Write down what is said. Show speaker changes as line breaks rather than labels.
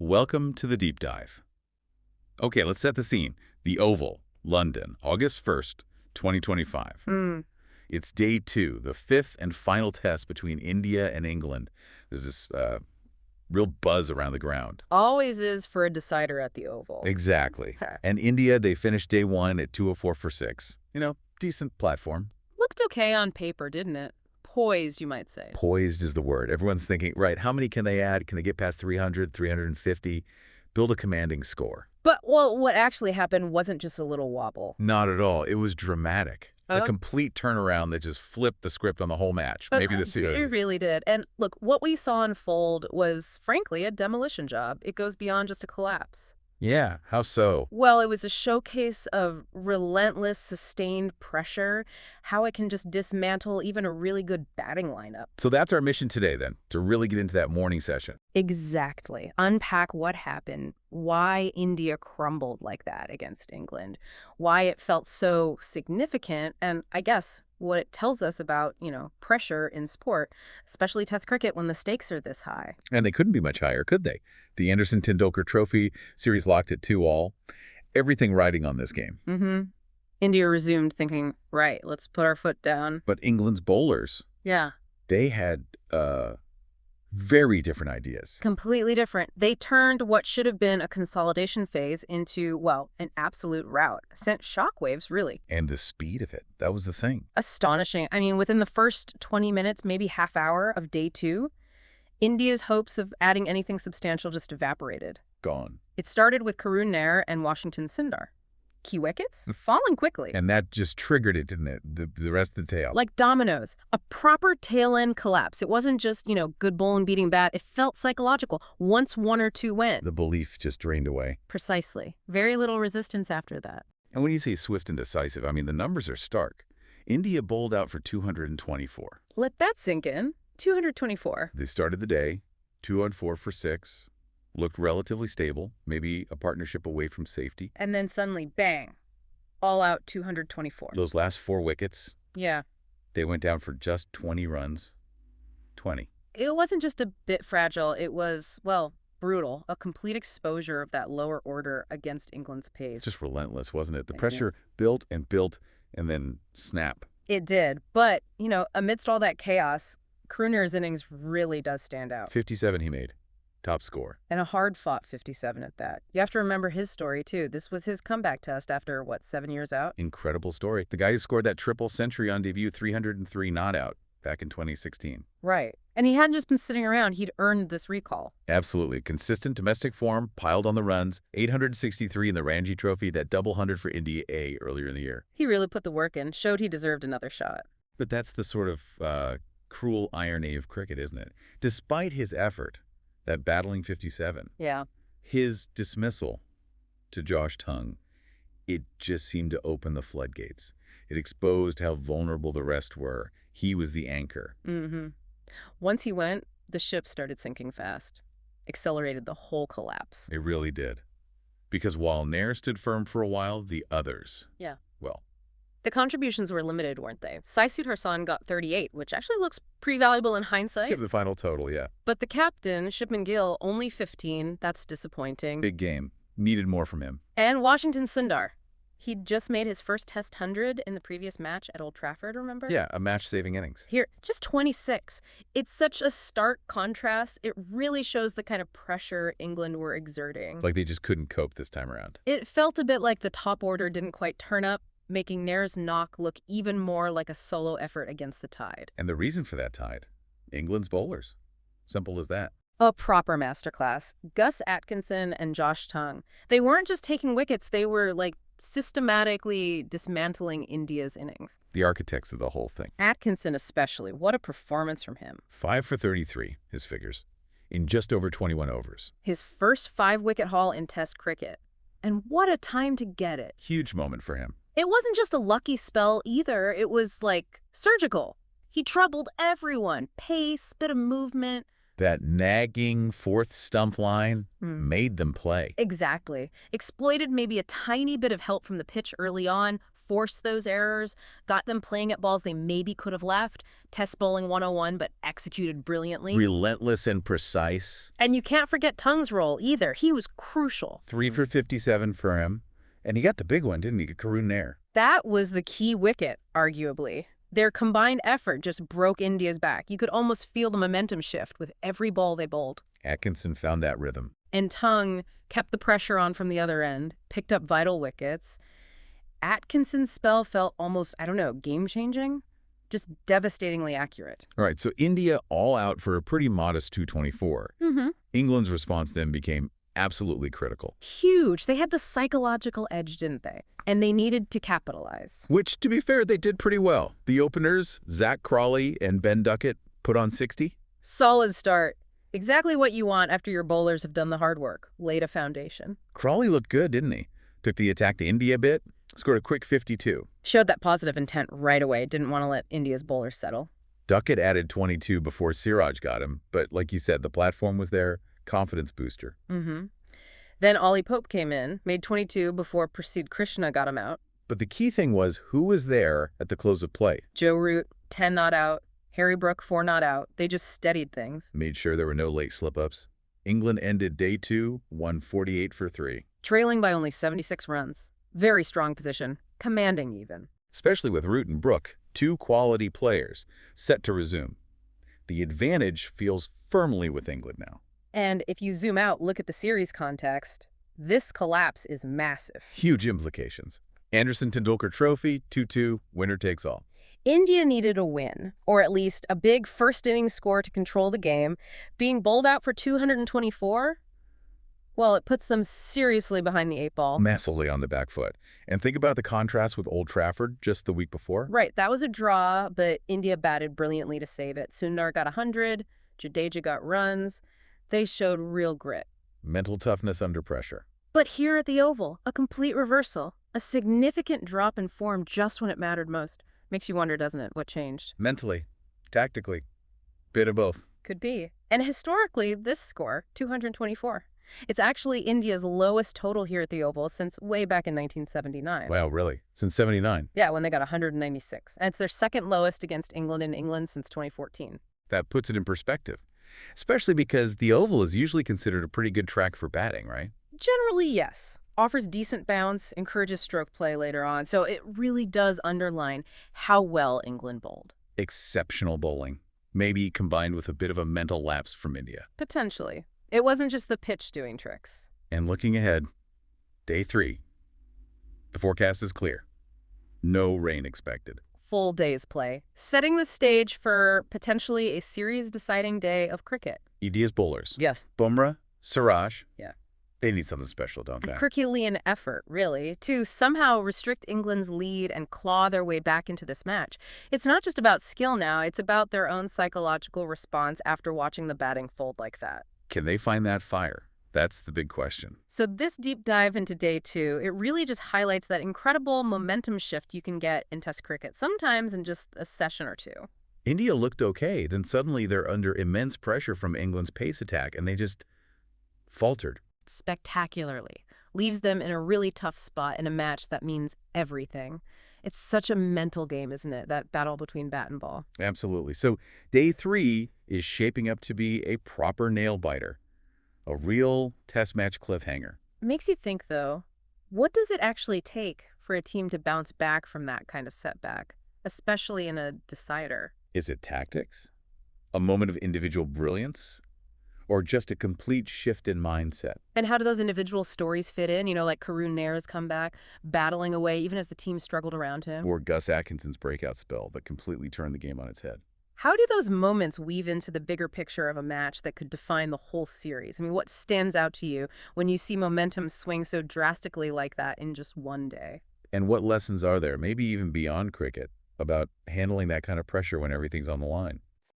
Welcome to the deep dive. Okay, let's set the scene. The Oval, London, August 1st, 2025. It's day 2, the 5th and final test between India and England. There's this real buzz around the ground.
Always is for a decider at the Oval.
Exactly. And India, they finished day 1 at 204 for 6. You know, decent platform.
Looked okay on paper, didn't it? Poised, you might say.
Poised is the word. Everyone's thinking, right, how many can they add? Can they get past 300, 350? Build a commanding score.
But, well, what actually happened wasn't just a little wobble.
Not at all. It was dramatic. A complete turnaround that just flipped the script on the whole match. Maybe this year.
It really did. And look, what we saw unfold was, frankly, a demolition job. It goes beyond just a collapse.
Yeah, how so?
Well, it was a showcase of relentless, sustained pressure, how it can just dismantle even a really good batting lineup.
So that's our mission today, then, to really get into that morning session.
Exactly. Unpack what happened, why India crumbled like that against England, why it felt so significant, and I guess what it tells us about, pressure in sport, especially Test cricket when the stakes are this high.
And they couldn't be much higher, could they? The Anderson-Tendulkar Trophy series locked at 2-all. Everything riding on this game.
India resumed thinking, right, let's put our foot down.
But England's bowlers, they had very different ideas.
Completely different. They turned what should have been a consolidation phase into, well, an absolute rout. Sent shockwaves, really.
And the speed of it, that was the thing.
Astonishing. I mean, within the first 20 minutes, maybe half hour of day 2, India's hopes of adding anything substantial just evaporated.
Gone.
It started with Karun Nair and Washington Sundar. Key wickets, falling quickly.
And that just triggered it, didn't it? The rest of the tail.
Like dominoes. A proper tail-end collapse. It wasn't just, good bowling beating bad. It felt psychological. Once 1 or 2 went.
The belief just drained away.
Precisely. Very little resistance after that.
And when you say swift and decisive, I mean, the numbers are stark. India bowled out for 224.
Let that sink in. 224.
They started the day, 204 for 6. Looked relatively stable, maybe a partnership away from safety.
And then suddenly, bang, all out 224.
Those last 4 wickets,
yeah,
they went down for just 20 runs. 20.
It wasn't just a bit fragile. It was, well, brutal. A complete exposure of that lower order against England's pace.
Just relentless, wasn't it? The pressure built, and then snap.
It did. But, amidst all that chaos, Karun Nair's innings really does stand out.
57 he made. Top score.
And a hard-fought 57 at that. You have to remember his story, too. This was his comeback test after, 7 years out?
Incredible story. The guy who scored that triple century on debut, 303 not out, back in 2016.
Right. And he hadn't just been sitting around. He'd earned this recall.
Absolutely. Consistent domestic form, piled on the runs, 863 in the Ranji Trophy, that double 100 for India A earlier in the year.
He really put the work in, showed he deserved another shot.
But that's the sort of cruel irony of cricket, isn't it? Despite his effort, that battling 57.
Yeah.
His dismissal to Josh Tongue, it just seemed to open the floodgates. It exposed how vulnerable the rest were. He was the anchor.
Once he went, the ship started sinking fast. Accelerated the whole collapse.
It really did. Because while Nair stood firm for a while, the others, well,
the contributions were limited, weren't they? Sai Sudharsan got 38, which actually looks pretty valuable in hindsight.
give the final total,
But the captain, Shipman Gill, only 15. That's disappointing.
Big game. Needed more from him.
And Washington Sundar. He'd just made his first Test 100 in the previous match at Old Trafford, remember?
Yeah, a match-saving innings.
Here, just 26. It's such a stark contrast. It really shows the kind of pressure England were exerting.
Like they just couldn't cope this time around.
It felt a bit like the top order didn't quite turn up, making Nair's knock look even more like a solo effort against the tide.
And the reason for that tide? England's bowlers. Simple as that.
A proper masterclass. Gus Atkinson and Josh Tongue. They weren't just taking wickets, they were, systematically dismantling India's innings.
The architects of the whole thing.
Atkinson especially. What a performance from him.
5 for 33, his figures, in just over 21 overs.
His first 5-wicket haul in Test cricket. And what a time to get it.
Huge moment for him.
It wasn't just a lucky spell either. It was, surgical. He troubled everyone. Pace, bit of movement.
That nagging fourth stump line made them play.
Exactly. Exploited maybe a tiny bit of help from the pitch early on, forced those errors, got them playing at balls they maybe could have left. Test bowling 101, but executed brilliantly.
Relentless and precise.
And you can't forget Tung's role either. He was crucial.
3 for 57 for him. And he got the big one, didn't he? Karun Nair.
That was the key wicket, arguably. Their combined effort just broke India's back. You could almost feel the momentum shift with every ball they bowled.
Atkinson found that rhythm.
And Tung kept the pressure on from the other end, picked up vital wickets. Atkinson's spell felt almost, game-changing? Just devastatingly accurate.
All right, so India all out for a pretty modest 224. England's response then became absolutely critical.
Huge. They had the psychological edge, didn't they? And they needed to capitalize.
Which, to be fair, they did pretty well. The openers, Zak Crawley and Ben Duckett, put on 60.
Solid start. Exactly what you want after your bowlers have done the hard work, laid a foundation.
Crawley looked good, didn't he? Took the attack to India a bit, scored a quick 52.
Showed that positive intent right away, didn't want to let India's bowlers settle.
Duckett added 22 before Siraj got him, but like you said, the platform was there, confidence booster.
Then Ollie Pope came in, made 22 before Prasidh Krishna got him out.
But the key thing was who was there at the close of play.
Joe Root, 10 not out. Harry Brook, 4 not out. They just steadied things.
Made sure there were no late slip-ups. England ended day 2, 148 for 3.
Trailing by only 76 runs. Very strong position. Commanding even.
Especially with Root and Brook, 2 quality players, set to resume. The advantage feels firmly with England now.
And if you zoom out, look at the series context, this collapse is massive.
Huge implications. Anderson Tendulkar Trophy, 2-2, winner takes all.
India needed a win, or at least a big first-inning score to control the game. Being bowled out for 224? Well, it puts them seriously behind the 8 ball.
Massively on the back foot. And think about the contrast with Old Trafford just the week before.
Right, that was a draw, but India batted brilliantly to save it. Sundar got 100, Jadeja got runs. They showed real grit.
Mental toughness under pressure.
But here at the Oval, a complete reversal. A significant drop in form just when it mattered most. Makes you wonder, doesn't it, what changed?
Mentally, tactically, bit of both.
Could be. And historically, this score, 224. It's actually India's lowest total here at the Oval since way back in 1979.
Wow, really? Since 79?
Yeah, when they got 196. And it's their second lowest against England in England since 2014.
That puts it in perspective. Especially because the Oval is usually considered a pretty good track for batting, right?
Generally, yes. Offers decent bounce, encourages stroke play later on, so it really does underline how well England bowled.
Exceptional bowling. Maybe combined with a bit of a mental lapse from India.
Potentially. It wasn't just the pitch doing tricks.
And looking ahead, day 3. The forecast is clear. No rain expected.
Full day's play, setting the stage for potentially a series-deciding day of cricket.
India's bowlers.
Yes.
Bumrah, Siraj.
Yeah.
They need something special, don't they?
A Herculean effort, really, to somehow restrict England's lead and claw their way back into this match. It's not just about skill now, it's about their own psychological response after watching the batting fold like that.
Can they find that fire? That's the big question.
So this deep dive into day 2, it really just highlights that incredible momentum shift you can get in Test cricket, sometimes in just a session or 2.
India looked okay, then suddenly they're under immense pressure from England's pace attack, and they just faltered.
Spectacularly. Leaves them in a really tough spot in a match that means everything. It's such a mental game, isn't it, that battle between bat and ball?
Absolutely. So day 3 is shaping up to be a proper nail-biter. A real test match cliffhanger.
Makes you think, though, what does it actually take for a team to bounce back from that kind of setback, especially in a decider?
Is it tactics? A moment of individual brilliance? Or just a complete shift in mindset?
And how do those individual stories fit in? Like Karun Nair's comeback, battling away even as the team struggled around him.
Or Gus Atkinson's breakout spell that completely turned the game on its head.
How do those moments weave into the bigger picture of a match that could define the whole series? I mean, what stands out to you when you see momentum swing so drastically like that in just one day?
And what lessons are there, maybe even beyond cricket, about handling that kind of pressure when everything's on the line?